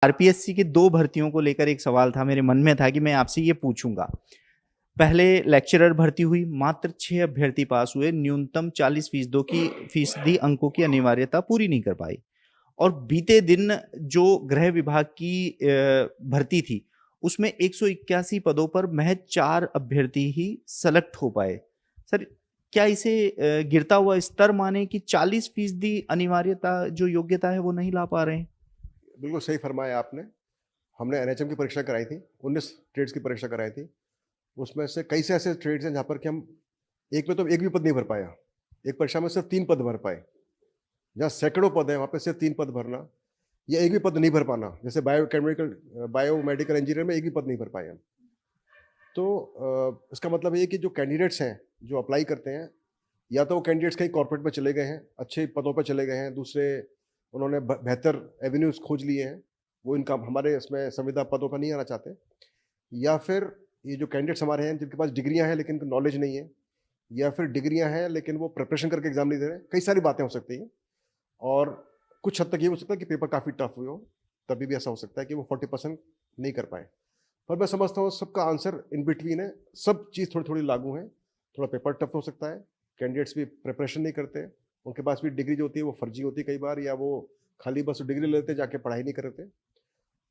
RPSC की 2 भर्तियों को लेकर एक सवाल था मेरे मन में था कि मैं आपसे ये पूछूँगा। पहले लेक्चरर भर्ती हुई, मात्र 6 अभ्यर्थी पास हुए, न्यूनतम 40 फीसदी अंकों की अनिवार्यता पूरी नहीं कर पाई। और बीते दिन जो गृह विभाग की भर्ती थी, उसमें 181 पदों पर महज़ 4 अभ्यर्थी ही सेलेक्ट हो पाए। सर, क्या इसे गिरता हुआ स्तर माने कि 40% अनिवार्यता जो योग्यता है वो नहीं ला पा रहे हैं? बिल्कुल सही फरमाया आपने। हमने एनएचएम की परीक्षा कराई थी, 19 ट्रेड्स की परीक्षा कराई थी। उसमें से कई से ऐसे ट्रेड्स हैं जहाँ पर कि हम एक में तो एक भी पद नहीं भर पाया। एक परीक्षा में सिर्फ 3 पद भर पाए। जहाँ सैकड़ों पद हैं, वहाँ पे सिर्फ 3 पद भरना या एक भी पद नहीं भर पाना। जैसे बायोमेडिकल इंजीनियर में एक भी पद नहीं भर पाए हम। तो इसका मतलब ये है कि जो कैंडिडेट्स हैं, जो अप्लाई करते हैं, या तो वो कैंडिडेट्स कहीं कॉर्पोरेट में चले गए हैं, अच्छे पदों पर चले गए हैं, दूसरे उन्होंने बेहतर एवेन्यूज़ खोज लिए हैं, वो इनका हमारे इसमें संविदा पदों पर नहीं आना चाहते, या फिर ये जो कैंडिडेट्स हमारे हैं जिनके पास डिग्रियां हैं लेकिन नॉलेज नहीं है, या फिर डिग्रियां हैं लेकिन वो प्रिपरेशन करके एग्जाम नहीं दे रहे, कई सारी बातें हो सकती हैं। और कुछ हद तक ये हो सकता है कि पेपर काफ़ी टफ हुए हो, तभी भी ऐसा हो सकता है कि वो 40% नहीं कर पाए। पर मैं समझता हूँ सबका आंसर इन बिटवीन है, सब चीज़ थोड़ी थोड़ी लागू है। थोड़ा पेपर टफ हो सकता है, कैंडिडेट्स भी प्रिपरेशन नहीं करते, उनके पास भी डिग्री जो होती है वो फर्जी होती है कई बार, या वो खाली बस डिग्री लेते जाके पढ़ाई नहीं करते।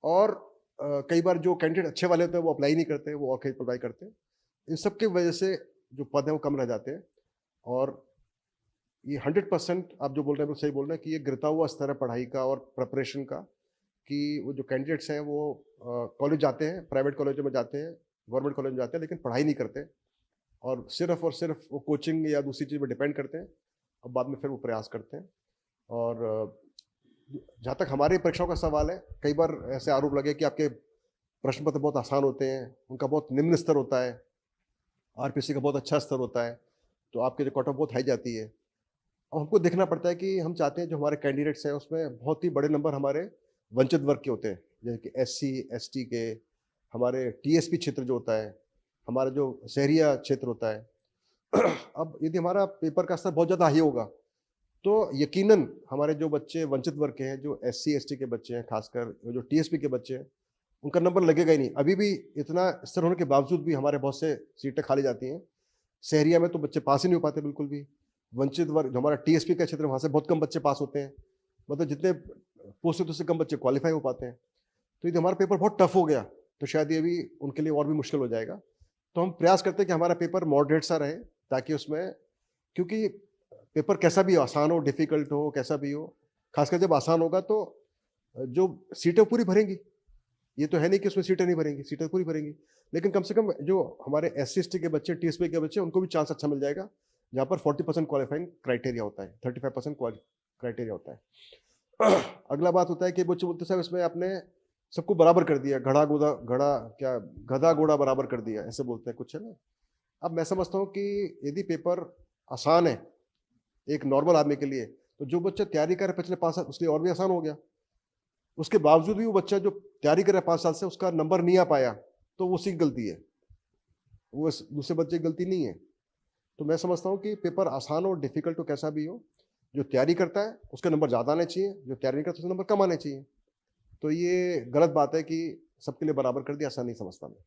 और कई बार जो कैंडिडेट अच्छे वाले होते हैं वो अप्लाई नहीं करते, वो और कहीं अप्लाई करते हैं। इन सब की वजह से जो पद हैं वो कम रह जाते हैं। और ये 100% आप जो बोल रहे हैं वो सही बोल रहे हैं कि ये गिरता हुआ स्तर है पढ़ाई का और प्रिपरेशन का, कि वो जो कैंडिडेट्स हैं वो कॉलेज जाते हैं, प्राइवेट कॉलेजों में जाते हैं, गवर्नमेंट कॉलेज में जाते हैं, लेकिन पढ़ाई नहीं करते और सिर्फ वो कोचिंग या दूसरी चीज़ में डिपेंड करते हैं और बाद में फिर वो प्रयास करते हैं। और जहाँ तक हमारी परीक्षाओं का सवाल है, कई बार ऐसे आरोप लगे कि आपके प्रश्न पत्र बहुत आसान होते हैं, उनका बहुत निम्न स्तर होता है, आरपीएससी का बहुत अच्छा स्तर होता है, तो आपके जो कट ऑफ बहुत हाई जाती है। अब हमको देखना पड़ता है कि हम चाहते हैं जो हमारे कैंडिडेट्स हैं उसमें बहुत ही बड़े नंबर हमारे वंचित वर्ग के होते हैं, जैसे कि एससी एसटी के, हमारे टीएसपी क्षेत्र जो होता है, हमारा जो शहरिया क्षेत्र होता है। अब यदि हमारा पेपर का स्तर बहुत ज़्यादा हाई होगा तो यकीनन हमारे जो बच्चे वंचित वर्ग के हैं, जो एससी एसटी के बच्चे हैं, खासकर जो टीएसपी के बच्चे हैं, उनका नंबर लगेगा ही नहीं। अभी भी इतना स्तर होने के बावजूद भी हमारे बहुत से सीटें खाली जाती हैं। शहरिया में तो बच्चे पास ही नहीं हो पाते बिल्कुल भी। वंचित वर्ग जो हमारा टीएसपी का क्षेत्र है, वहाँ से बहुत कम बच्चे पास होते हैं। मतलब जितने पोस्ट होते उससे कम बच्चे क्वालिफाई हो पाते हैं। तो यदि हमारा पेपर बहुत टफ हो गया तो शायद ये भी उनके लिए और भी मुश्किल हो जाएगा। तो हम प्रयास करते हैं कि हमारा पेपर मॉडरेट सा रहे, ताकि उसमें, क्योंकि पेपर कैसा भी हो, आसान हो, डिफ़िकल्ट हो, कैसा भी हो, खासकर जब आसान होगा तो जो सीटें पूरी भरेंगी। ये तो है नहीं कि उसमें सीटें नहीं भरेंगी, सीटें पूरी भरेंगी। लेकिन कम से कम जो हमारे एससी-एसटी के बच्चे, टीएसपी के बच्चे, उनको भी चांस अच्छा मिल जाएगा, जहाँ पर 40% क्वालिफाइंग क्राइटेरिया होता है, 35% क्राइटेरिया होता है। अगला बात होता है कि बच्चे बोलते हैं साहब इसमें आपने सबको बराबर कर दिया, गधा घोड़ा बराबर कर दिया, ऐसे बोलते हैं कुछ, है ना? अब मैं समझता हूँ कि यदि पेपर आसान है एक नॉर्मल आदमी के लिए, तो जो बच्चा तैयारी कर रहा है पिछले 5 साल उसके लिए और भी आसान हो गया। उसके बावजूद भी वो बच्चा जो तैयारी कर रहा है 5 साल से, उसका नंबर नहीं आ पाया, तो वो उसकी गलती है, वो दूसरे बच्चे की गलती नहीं है। तो मैं समझता हूँ कि पेपर आसान हो, डिफिकल्ट हो, कैसा भी हो, जो तैयारी करता है उसके नंबर ज़्यादा आने चाहिए, जो तैयारी नहीं करता उसके नंबर कम आने चाहिए। तो ये गलत बात है कि सबके लिए बराबर कर दिया, ऐसा नहीं समझता मैं।